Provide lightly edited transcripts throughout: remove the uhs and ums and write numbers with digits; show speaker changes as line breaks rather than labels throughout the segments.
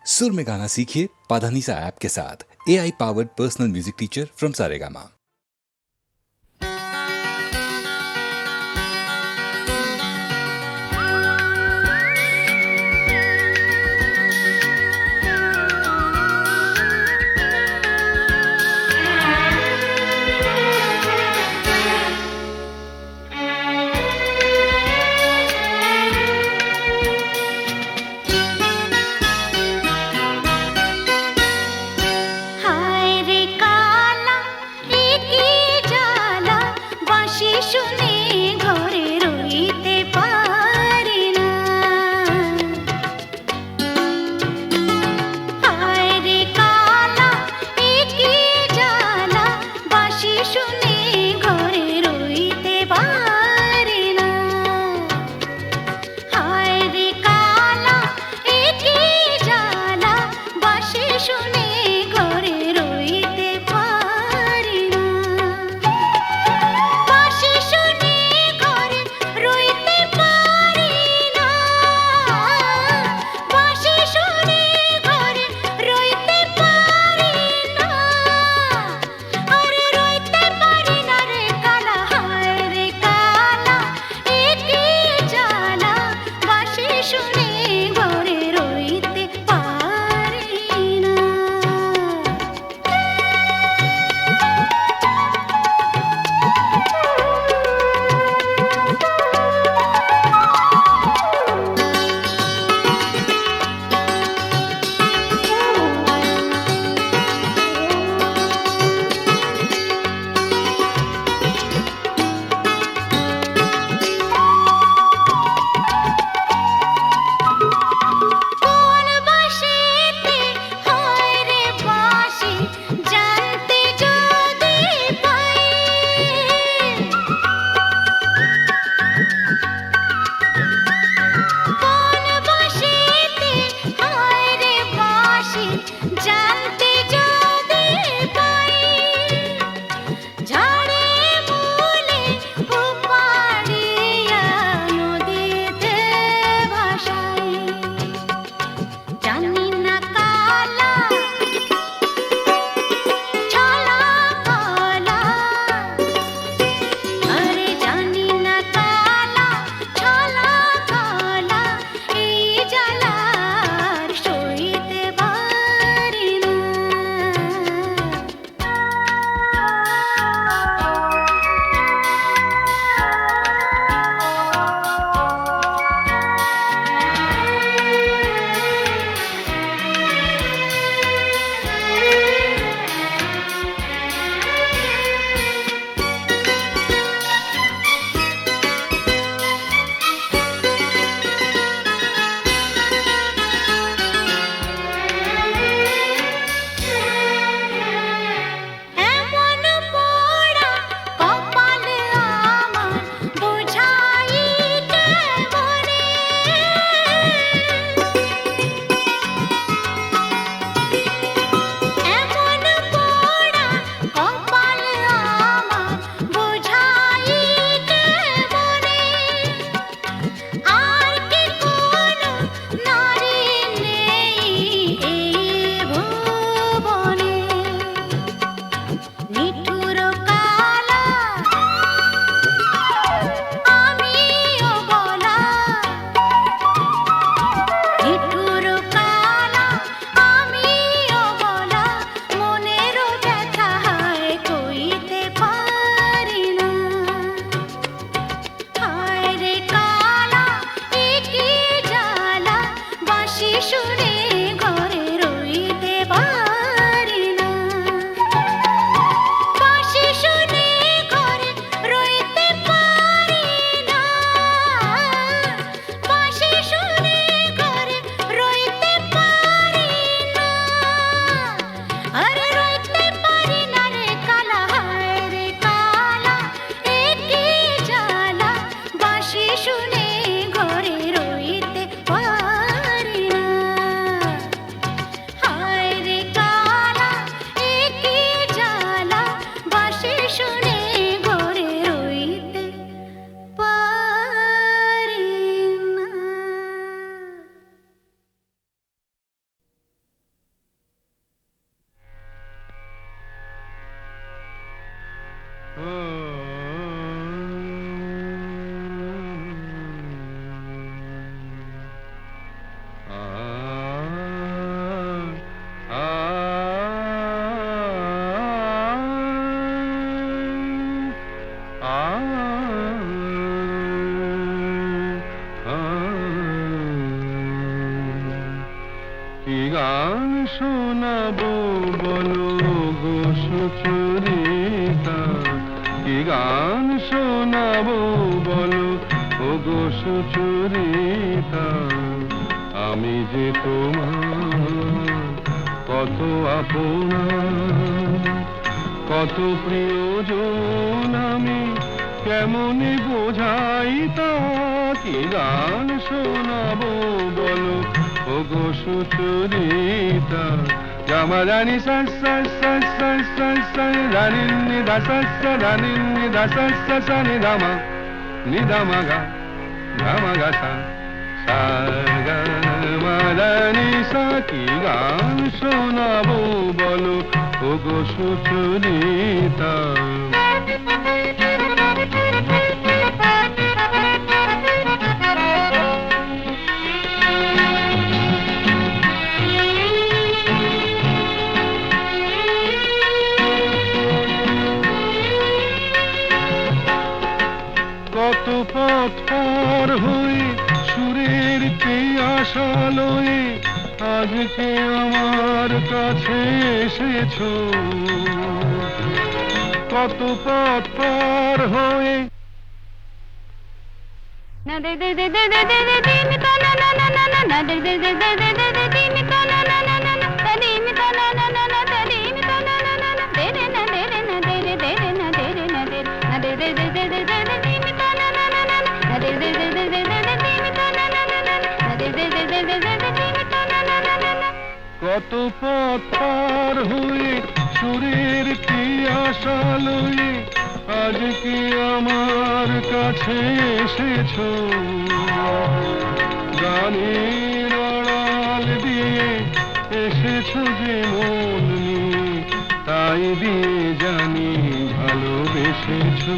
सुर में गाना सीखिए पाधानीसा ऐप के साथ। AI powered personal music teacher from Saregama.
কি গান শোনাবো বলো গো সুচরিতা, কি গান শোনাবো বলো ও গো সুচরিতা, আমি যে তোমার কত আপনা, কত প্রিয়জন আমি কেমনে বোঝাই তা, কি গান শোনাবো বলো ও গো সুচরিতা। গামা রানী সা সা সা সা সা সা রানী নি দা সা সা রানী নি দা সা সা সা নি দামা নি দামা গা গামা গা সা সা গা মা রানী সা, কি গান শোনাবো বলো ও গো সুচরিতা। কত পথ পার হয়ে সুরের আশা লয়ে আজকে আমার কাছে এসেছো, কত পথ পার হয়ে
না দে দে দে দে দে দে দে দিন তা না না না না না না দে দে দে দে দে দে দে দিন তা না না না না না তা দিন তা না না না না তা দিন তা না না না না দে রে না দে রে না দে রে দে রে না দে রে না দে না দে দে দে দে দে দে দে দিন তা না না না না না দে দে দে দে দে দে দে দিন তা না না না না না দে দে দে দে দে দে দে দিন তা না না না না।
কত পথ পার হয়ে সুরের আশা লয়ে আজকে আমার কাছে এসেছো, গানের আড়াল দিয়ে এসেছো যে মন নিয়ে, তাই দিয়ে জানি ভালোবেসেছো।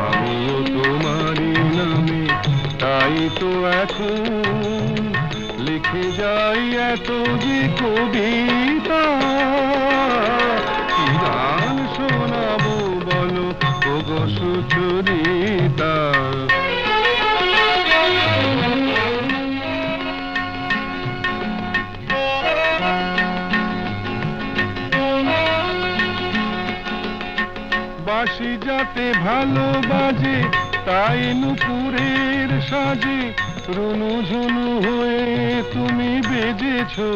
আমিও তোমারই নামে তাই তো এখন লিখে যাই এত যে কবিতা, কি গান শোনাবো বলো ও গো সুচরিতা। বাঁশি যাতে ভালো বাজে তাই নুপুরের সাজে রুনু ঝুনু হয়ে তুমি বেজেছো,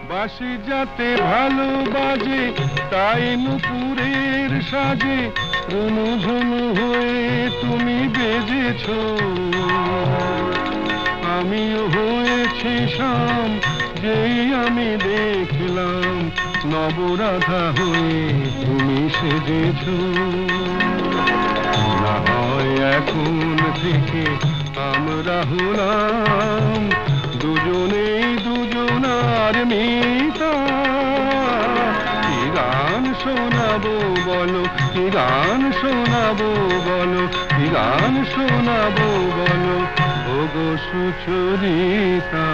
বাঁশি যাতে ভালো বাজে তাই নুপুরের সাজে রুনু ঝুনু হয়ে তুমি বেজেছো, আমিও হয়েছি শাম যেই আমি দেখলাম নবরাধা হয়ে তুমি সেজেছো। না হয় এখন থেকে আমরা হলাম দুজনেই দুজনার মিতা, কি গান শোনাবো বলো, কি গান শোনাবো বলো, কি গান শোনাবো বলো ও গো সুচরিতা।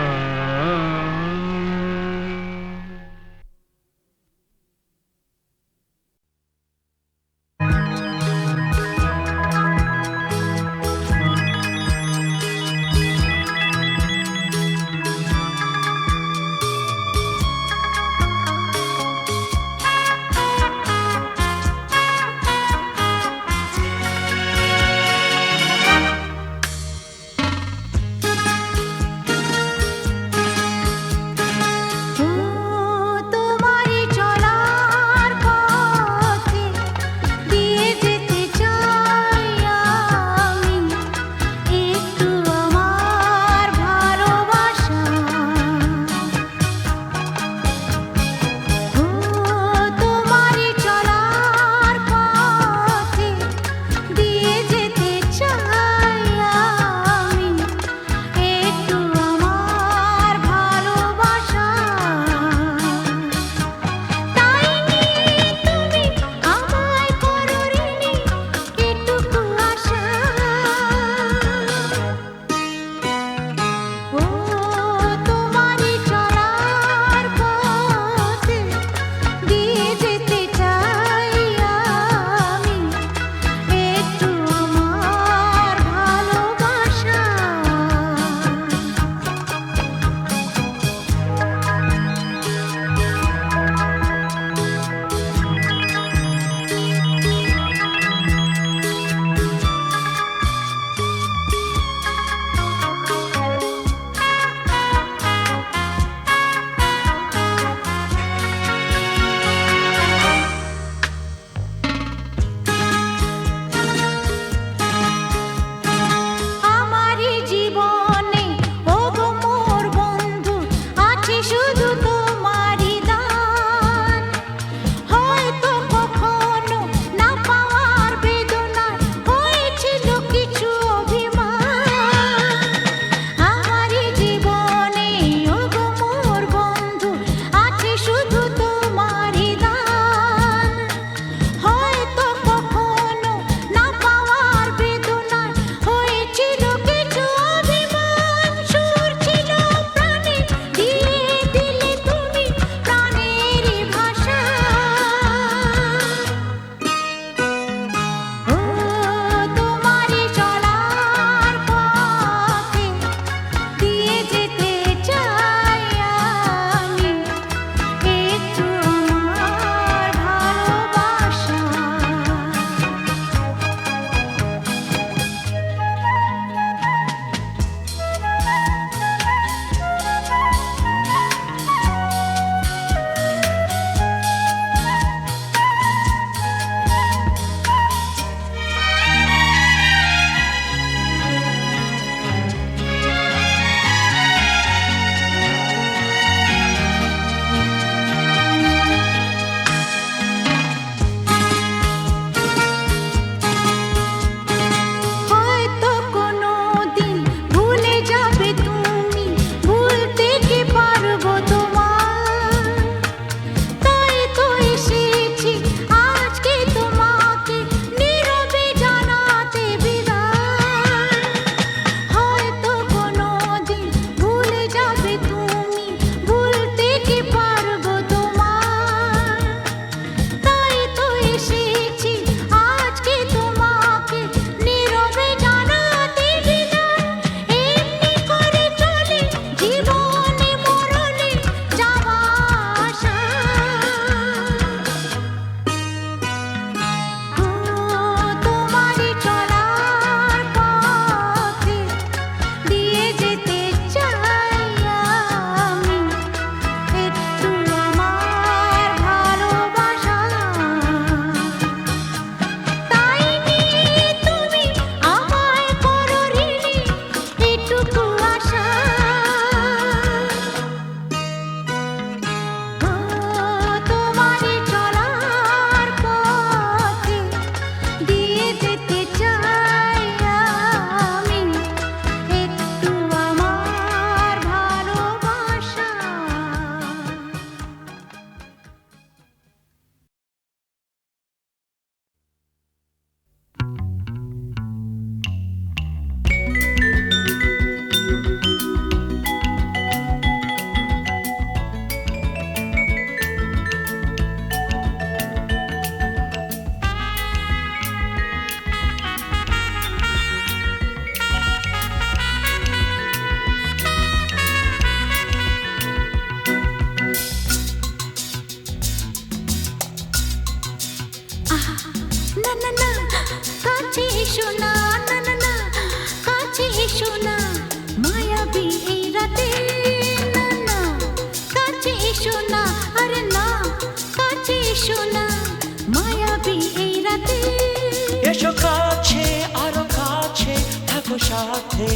সাথে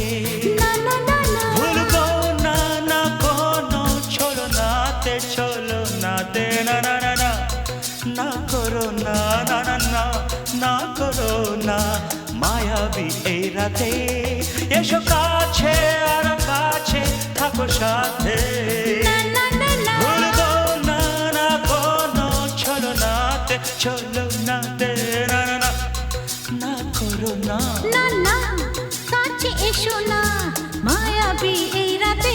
না না না না
ভুলবো না না কোনো ছলো নাতে না না না না না করো না না না না না করো না মায়াবী এই রাতে এসো কাছে আর কাছে থাকো সাথে
না না না না
ভুলবো না না কোনো ছলো নাতে না না না না করো না
না না কাছে এসো না মায়াবী এই রাতে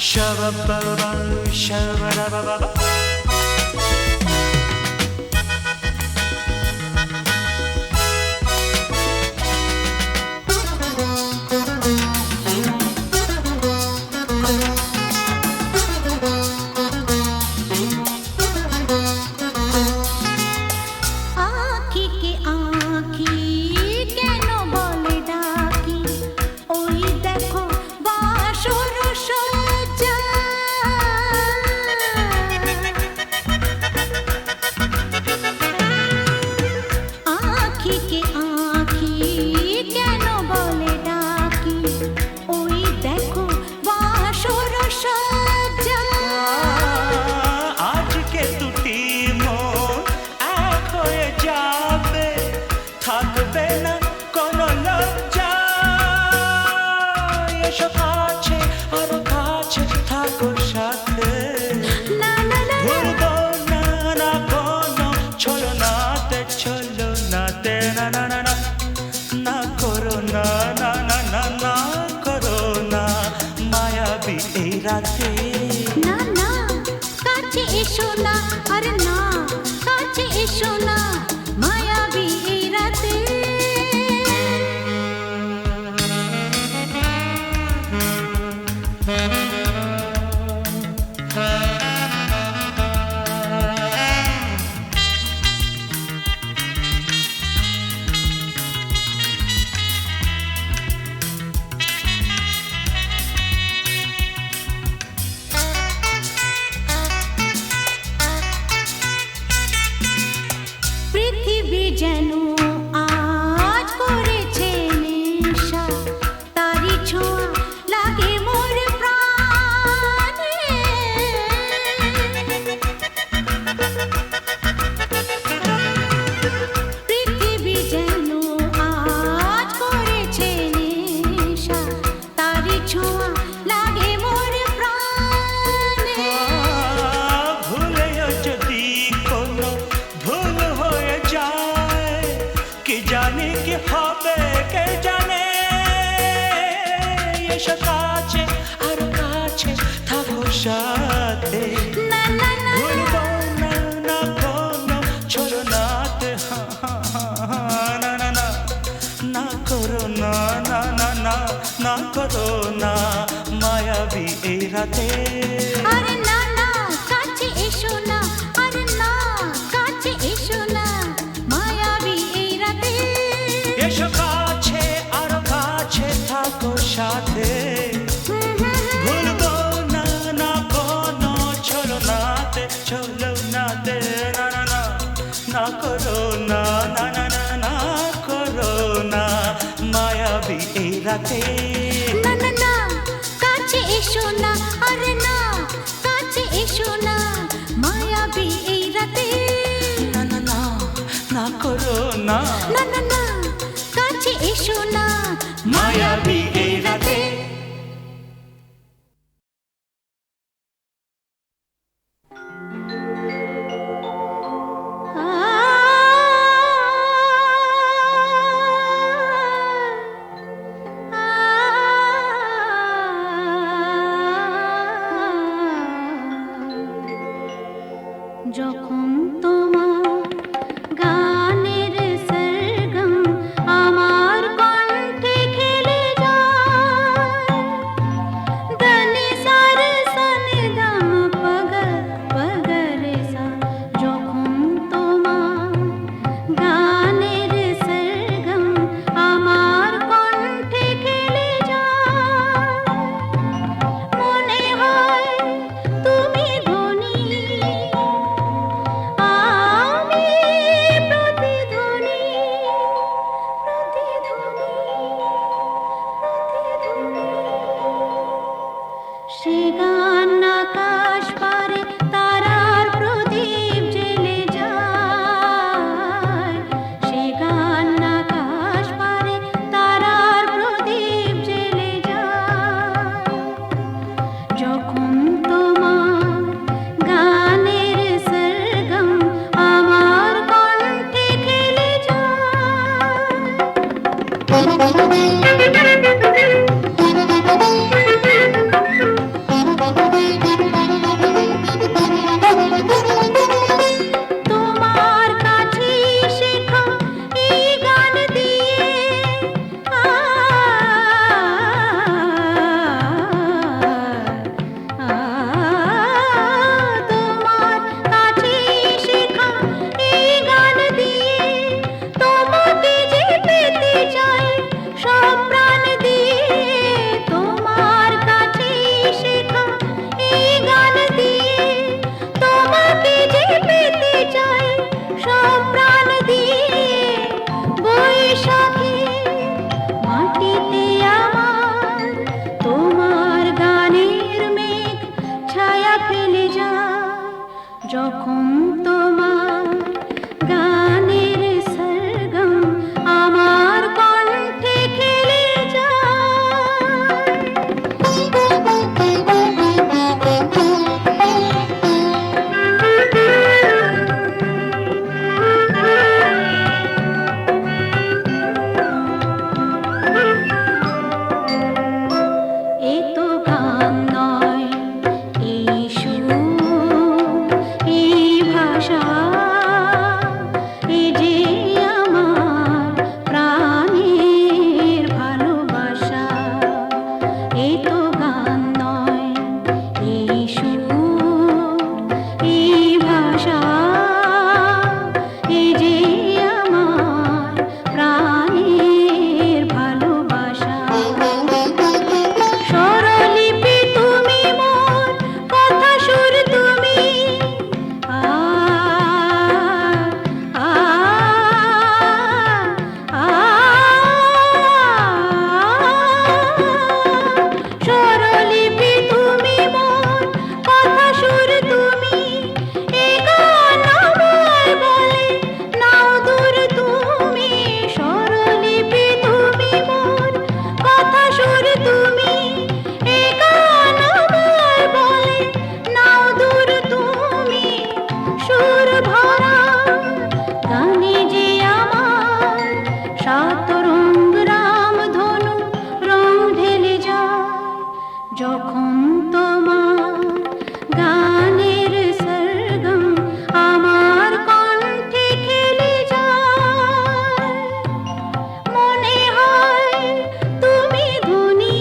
Shabba-ba-ba, shabba-da-ba-ba.
आँखी के आँखी केनो बोले डाकी ओई देखो बासुर सज्जा आँखी के आँखी केनो बोले डाकी ओई देखो बासुर सज्जा
আজকে দুটি মন এক হয়ে যাবে থাকবে না কোনো লজ্জা এসো কাছে আরো কাছে থাকো সাথে
না না না
ভুলবো না না কোনো ছলো নাতে না না না না না করো না না না না না করো না মায়াবী এই রাতে
না না কাছে এসো না আরে না কাছে এসো না মায়াবী এই রাতে পৃথিবী যেন আজ করেছে নেশা তারি ছোঁয়া লাগে মোর প্রাণে পৃথিবী যেন আজ করেছে নেশা তারি ছোঁয়া লাগে মোর প্রাণে
ভুলেও যদি কোনো ভুল হয়ে যায় কি জানি কি হবে কে জানে এসো কাছে আর কাছে থাকো সাথে
না না না
ভুলবো না না কোনো ছলো নাতে না না না না করো না না না না না করো না মায়াবী এই রাতে
আরে না না কাছে এসো না আরে না কাছে এসো না মায়াবী এই রাতে
এসো কাছে আরো কাছে থাকো সাথে ভুলবো না না কোনো ছলো নাতে না না না না করো না না না না না করো না মায়াবী এই রাতে
না না না কাছে এসো না আরে না কাছে এসো না মায়াবী এই রাতে
না না না না করো না
না না না কাছে এসো না
মায়াবী এই রাতে
যখন তোমার গানের সরগম আমার কণ্ঠে খেলে যায় দনি সারে সনি দম পগ পগরে সা যখন তোমার গানের সরগম আমার কণ্ঠে খেলে যায় মনে হয় যখন তোমার গানের সরগম আমার কণ্ঠে খেলে এ তো গান নয়, এই সুর, এই ভাষা, এ যে আমার প্রাণের ভালোবাসা। এ তো গান নয়, এই সুর, এই ভাষা, এ যে আমার প্রাণের ভালোবাসা। স্বরলিপি তুমি মোর, কথা সুর তুমি, আ আ আ স্বরলিপি তুমি মোর, কথা সুর তুমি, এ গান আমায় বলে নাও দূর তুমি। স্বরলিপি তুমি মোর, কথা সুর তুমি, এ গান আমায় বলে নাও দূর তুমি। সুর ভরা গানে যে আমার সাত রঙ রামধনু রং ঢেলে যায়। যখন তোমার গানের সরগম আমার কণ্ঠে খেলে যায়, মনে হয় তুমি ধ্বনি,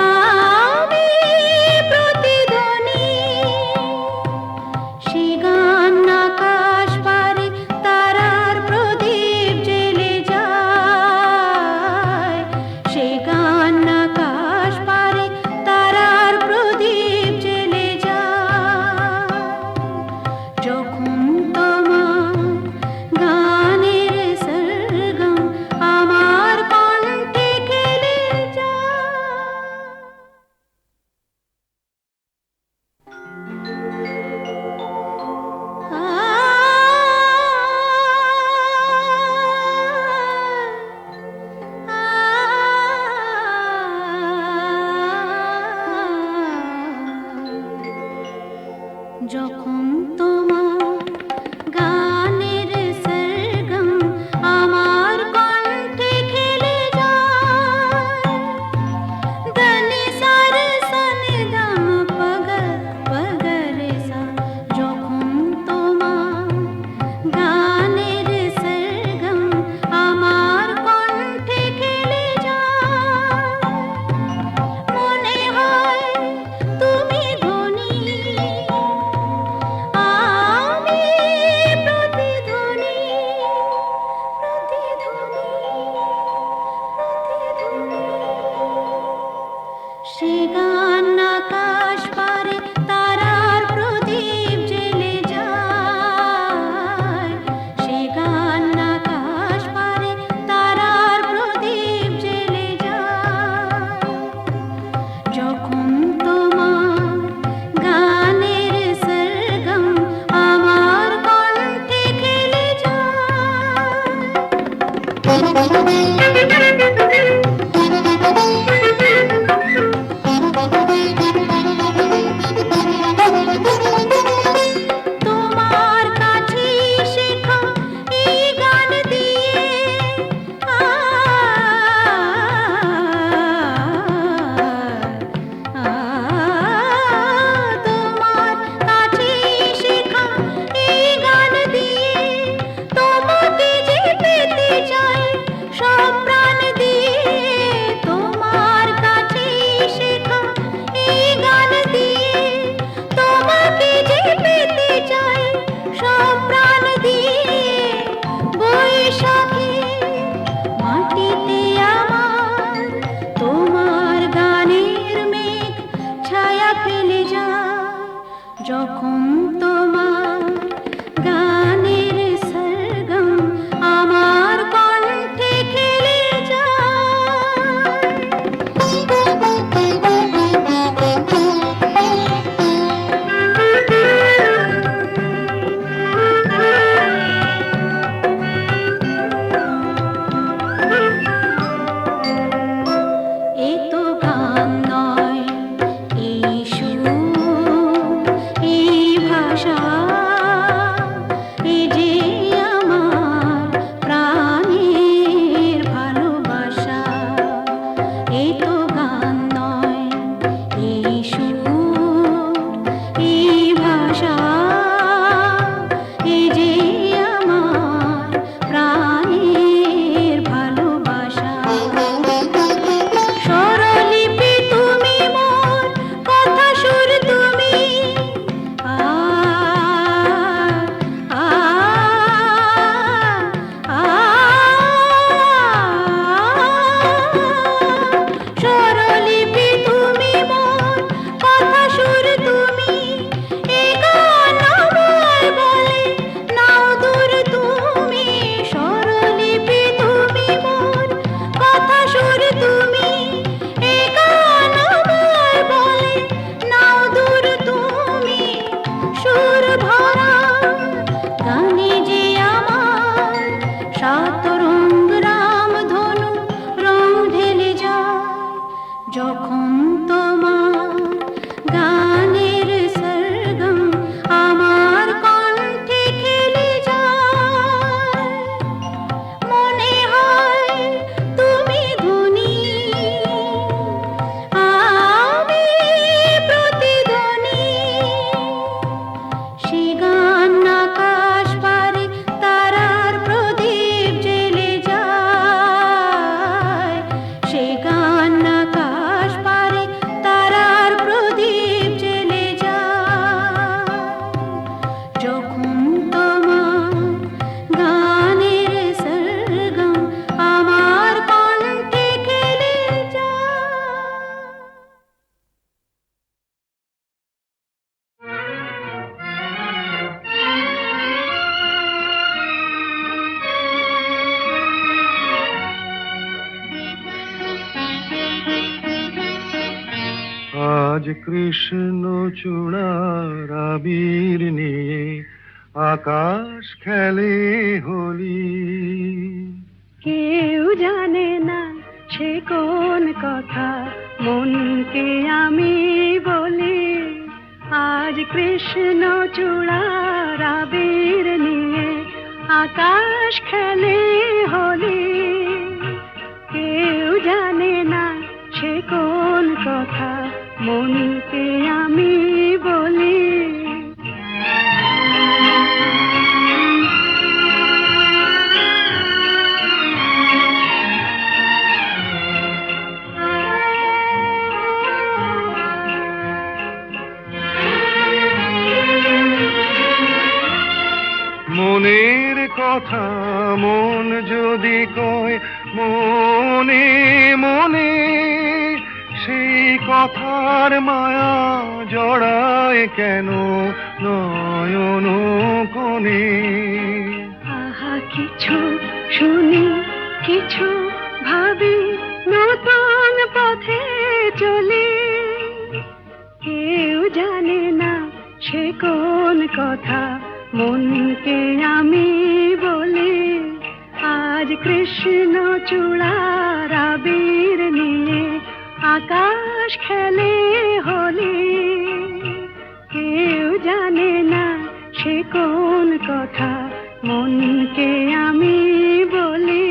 আমি প্রতিধ্বনি। সে গান আকাশ পারে তারার প্রদীপ জ্বেলে যায়। সে গান আকাশ পারে তারার প্রদীপ জ্বেলে যায়। যখন তোমার গানের সরগম আমার কণ্ঠে খেলে যায়। যখন তোমার গানের সরগম আমার কণ্ঠে খেলে যায়, দনি সার সনি দম পগ পগ রে সা। যখন তোমার গানের সরগম আমার কণ্ঠে খেলে যায়, মনে হয় তুমি ধ্বনি, আমি প্রতিধ্বনি, প্রতিধ্বনি। সে গান আকাশ পারে তারার প্রদীপ জ্বেলে যায়। সে গান আকাশ পারে তারার প্রদীপ জ্বেলে যায়। যখন তোমার গানের সরগম আমার কণ্ঠে খেলে তোমার কাছে শেখা এই গান দিয়ে, আ আ তোমার কাছে শেখা এই গান দিয়ে, তোমাকে যে পেতে চাই সব প্রাণ দিয়ে। তোমার কাছে শেখা এই গান দিয়ে, তোমাকে যে পেতে চাই সব প্রাণ দিয়ে। বৈশাখে মাটিতে আমার তোমার গানের মেঘ ছায়া ফেলে যায়। যখন তোমার গানের সরগম আমার কণ্ঠে খেলে যায়।
কৃষ্ণ চূড়ার আবির নিয়ে আকাশ খেলে হোলি।
কেউ জানে না সে কোন কথা মনকে আমি বলি। আজ কৃষ্ণ চূড়ার আবির নিয়ে আকাশ খেলে হোলি। কেউ জানে না সে কোন কথা মনকে আমি বলি।
মনের কথা মন যদি কয় মনে মনে, সেই কথার মায়া জড়ায় কেন নয়ন কোণে।
আহা কিছু শুনি কিছু ভাবি, নতুন পথে চলি। কেউ জানে না সে কোন কথা মনকে আমি বলি। আজ কৃষ্ণ চূড়ার আবির নিয়ে আকাশ খেলে হোলি। কেউ জানে না সে কোন কথা মনকে আমি বলি।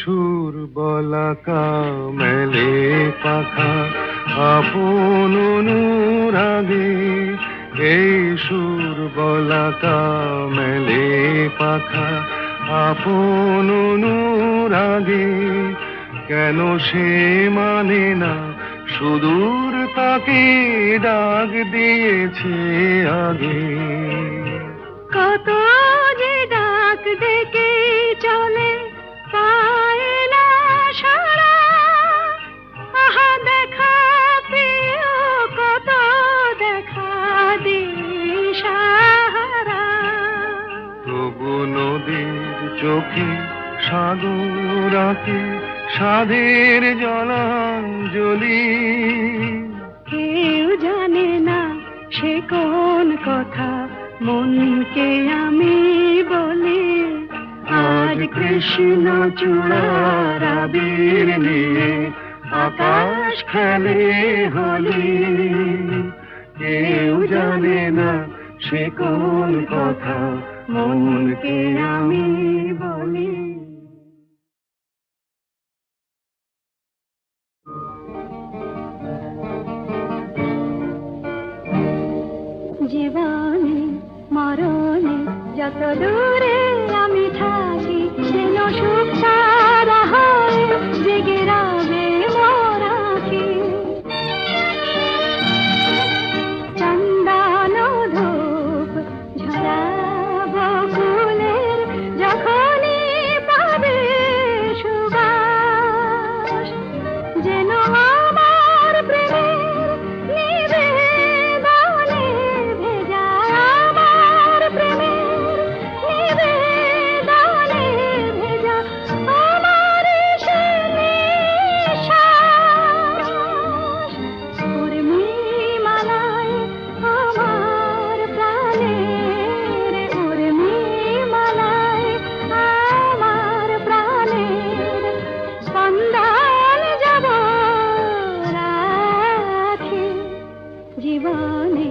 সুর বলাকা মেলে পাখা আপন অনুরাগে। এই সুর বলাকা মেলে পাখা আপন অনুরাগে। কেন সে মানে না সুদূর তাকে ডাক দিয়েছে আগে।
কত যে ডাক ডেকে চলে পায় না সারা। আহা দেখা প্রিয় কত দেখা দিশাহারা।
তবু নদীর চোখে সাগর আঁকে সাধের জলাঞ্জলি।
কেউ জানে না সে কোন কথা মনকে আমি বলি। আজ কৃষ্ণ চূড়ার আবির নিয়ে আকাশ খেলে হোলি। কেউ জানে না সে কোন কথা মনকে আমি বলি। জীবনে মরণে যত দূরে আমি থাকি, যেন সুখ সারা হয় জেগে রবে মোর আঁখি। চন্দন ধূপ ঝরাবো ফুলের যখনই পাবে সুবাস। যেন আমার প্রেমের নিবেদনে ভেজা, আমার প্রেমের নিবেদনে ভেজা আমার সে নিঃশ্বাস। উর্মিমালায় আমার প্রাণের, উর্মিমালায় আমার প্রাণের স্পন্দন যাব রাখি। জীবনে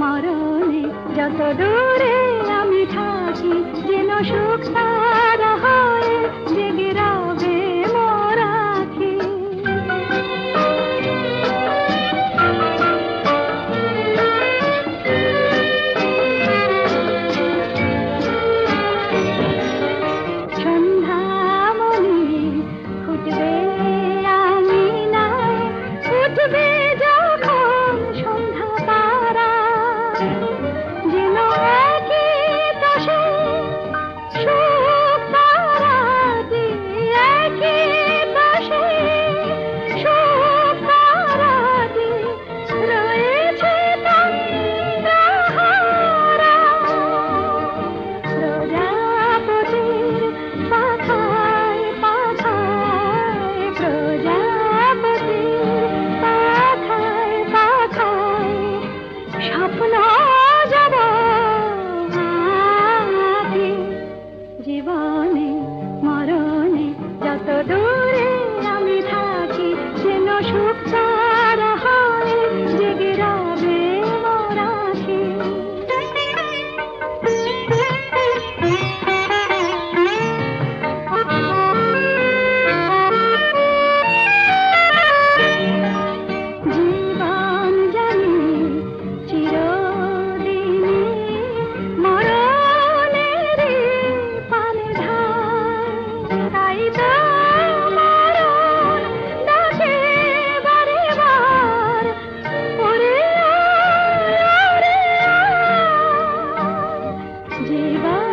মরণে যত দূরে আমি থাকি, যেন সুখ সারা হয় জেগে রবে মোর আঁখি। সন্ধ্যামণি ফুটবে আঙিনায়, উঠবে যখন সন্ধ্যা তারা। যেন একই দশে সুখ তারা দিয়ে जीवा